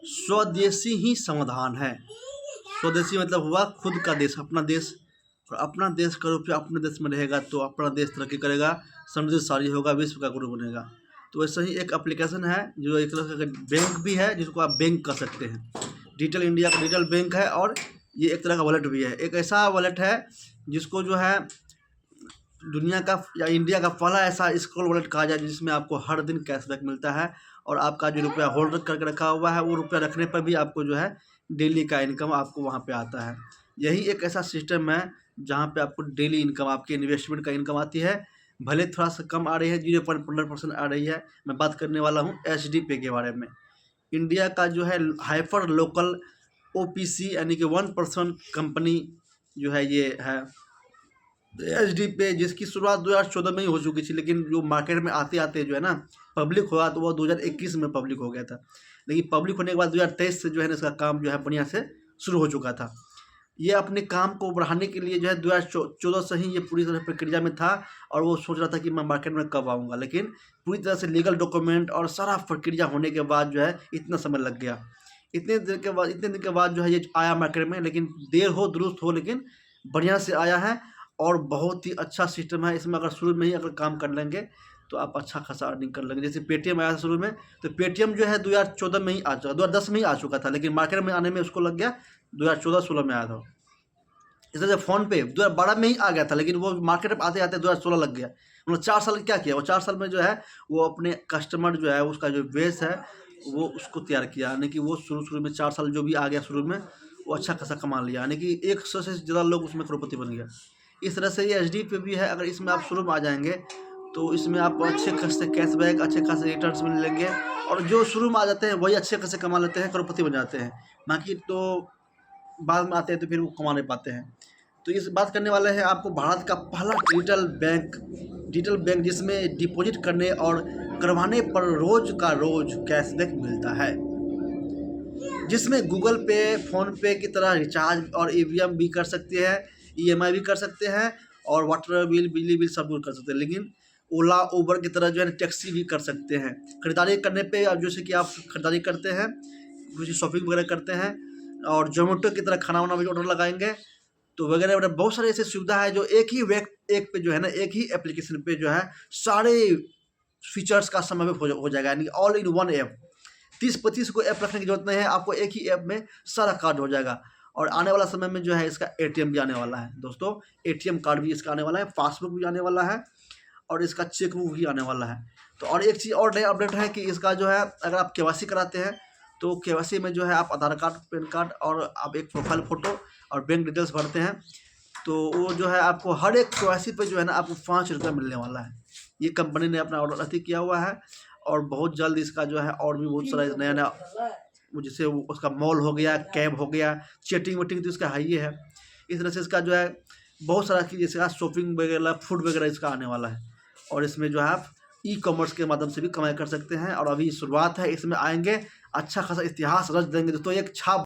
स्वदेशी ही समाधान है। स्वदेशी मतलब हुआ खुद का देश, अपना देश। और अपना देश का रुपया अपने देश में रहेगा तो अपना देश तरक्की करेगा, समृद्धशाली होगा, विश्व का गुरु बनेगा। तो वैसे ही एक एप्लीकेशन है जो एक तरह का बैंक भी है, जिसको आप बैंक कह सकते हैं। डिजिटल इंडिया का डिजिटल बैंक है, और ये एक तरह का वॉलेट भी है। एक ऐसा वॉलेट है जिसको जो है दुनिया का या इंडिया का पहला ऐसा स्क्रॉल वॉलेट कहा जाए जिसमें आपको हर दिन कैशबैक मिलता है, और आपका जो रुपया होल्ड करके रखा हुआ है वो रुपया रखने पर भी आपको जो है डेली का इनकम आपको वहाँ पे आता है। यही एक ऐसा सिस्टम है जहाँ पे आपको डेली इनकम, आपके इन्वेस्टमेंट का इनकम आती है। भले थोड़ा सा कम आ रही है, 0.15% आ रही है। मैं बात करने वाला हूँ एचडी पे के बारे में। इंडिया का जो है हाइपर लोकल ओपीसी यानी कि 1% कंपनी जो है ये है एचडी पे, जिसकी शुरुआत 2014 में ही हो चुकी थी, लेकिन जो मार्केट में आते आते जो है ना पब्लिक हुआ तो वो 2021 में पब्लिक हो गया था। लेकिन पब्लिक होने के बाद 2023 से जो है ना इसका काम जो है बढ़िया से शुरू हो चुका था। ये अपने काम को बढ़ाने के लिए जो है 2014 से ही ये पूरी तरह प्रक्रिया में था, और वो सोच रहा था कि मैं मार्केट में कब आऊँगा, लेकिन पूरी तरह से लीगल डॉक्यूमेंट और सारा प्रक्रिया होने के बाद जो है इतना समय लग गया। इतने दिन के बाद जो है ये आया मार्केट में, लेकिन देर हो दुरुस्त हो, लेकिन बढ़िया से आया है। और बहुत ही अच्छा सिस्टम है। इसमें अगर शुरू में ही अगर काम कर लेंगे तो आप अच्छा खासा अर्निंग कर लेंगे। जैसे पेटीएम आया था शुरू में, तो पेटीएम जो है 2014 में ही आ चुका, 2010 में ही आ चुका था, लेकिन मार्केट में आने में उसको लग गया 2014-16 में आया था। इस तरह से फ़ोनपे 2012 में ही आ गया था, लेकिन वो मार्केट में आते आते 2016 लग गया। मतलब 4 साल क्या किया वो, 4 साल में जो है वो अपने कस्टमर जो है उसका जो बेस है वो उसको तैयार किया। यानी कि वो शुरू में 4 साल जो भी आ गया शुरू में वो अच्छा खासा कमा लिया, यानी कि 100 से ज़्यादा लोग उसमें करोड़पति बन गया। इस तरह से ये एचडी पे भी है। अगर इसमें आप शुरू में आ जाएंगे तो इसमें आपको अच्छे खासे कैशबैक, अच्छे खासे रिटर्न्स मिलेंगे, और जो शुरू में आ जाते हैं वही अच्छे खासे कमा लेते हैं, करोड़पति बन जाते हैं। बाकी तो बाद में आते हैं तो फिर वो कमा नहीं पाते हैं। तो इस बात करने वाले हैं आपको भारत का पहला डिजिटल बैंक जिसमें डिपॉजिट करने और करवाने पर रोज का रोज कैशबैक मिलता है, जिसमें गूगल पे, फ़ोन पे की तरह रिचार्ज और ईवीएम भी कर सकते हैं, ईएमआई भी कर सकते हैं, और वाटर बिल, बिजली बिल सब कुछ कर सकते हैं। लेकिन ओला, उबर की तरह जो है टैक्सी भी कर सकते हैं। खरीदारी करने पे अब जैसे कि आप खरीदारी करते हैं, कुछ शॉपिंग वगैरह करते हैं, और जोमेटो की तरह खाना वाना भी ऑर्डर लगाएंगे तो वगैरह वगैरह बहुत सारी ऐसी सुविधा है जो एक ही एक पे जो है ना, एक ही एप्लीकेशन पे जो है सारे फीचर्स का समावेश हो जाएगा, यानी ऑल इन वन ऐप। 30-25 को ऐप रखने की जरूरत नहीं है, आपको एक ही ऐप में सारा कार्ड हो जाएगा। और आने वाला समय में जो है इसका एटीएम भी आने वाला है दोस्तों, एटीएम कार्ड भी इसका आने वाला है, पासबुक भी आने वाला है, और इसका चेकबुक भी आने वाला है। तो और एक चीज़ और नई अपडेट है कि इसका जो है अगर आप केवाईसी कराते हैं तो केवाईसी में जो है आप आधार कार्ड, पैन कार्ड, और आप एक प्रोफाइल फ़ोटो और बैंक डिटेल्स भरते हैं तो वो जो है आपको हर एक केवाईसी पे जो है ना आपको 5 रुपये मिलने वाला है। ये कंपनी ने अपना ऑर्डर अति किया हुआ है, और बहुत जल्द इसका जो है और भी बहुत सारा नया नया, जैसे उसका मॉल हो गया, कैब हो गया, चैटिंग वेटिंग तो इसका हाई है। इस तरह से इसका जो है बहुत सारा चीज़, जैसे शॉपिंग वगैरह, फूड वगैरह इसका आने वाला है, और इसमें जो है आप ई कॉमर्स के माध्यम से भी कमाई कर सकते हैं। और अभी शुरुआत है, इसमें आएंगे अच्छा खासा इतिहास रच देंगे दोस्तों, एक छाप